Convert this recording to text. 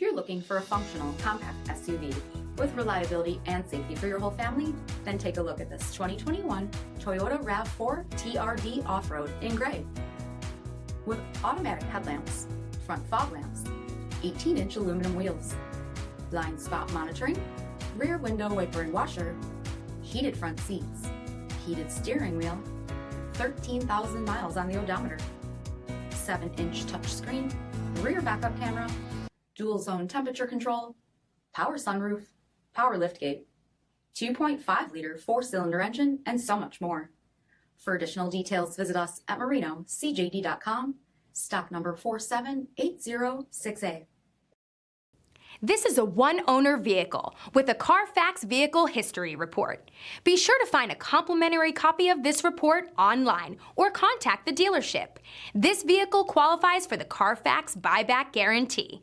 you're looking for a functional, compact SUV with reliability and safety for your whole family, then take a look at this 2021 Toyota RAV4 TRD Off-Road in gray. With automatic headlamps, front fog lamps, 18-inch aluminum wheels, blind spot monitoring, rear window wiper and washer, heated front seats, heated steering wheel, 13,000 miles on the odometer, 7-inch touchscreen, rear backup camera, dual zone temperature control, power sunroof, power liftgate, 2.5-liter 4-cylinder engine, and so much more. For additional details, visit us at MarinoCJD.com, stock number 478068. This is a one-owner vehicle with a CARFAX Vehicle History Report. Be sure to find a complimentary copy of this report online or contact the dealership. This vehicle qualifies for the CARFAX Buyback Guarantee.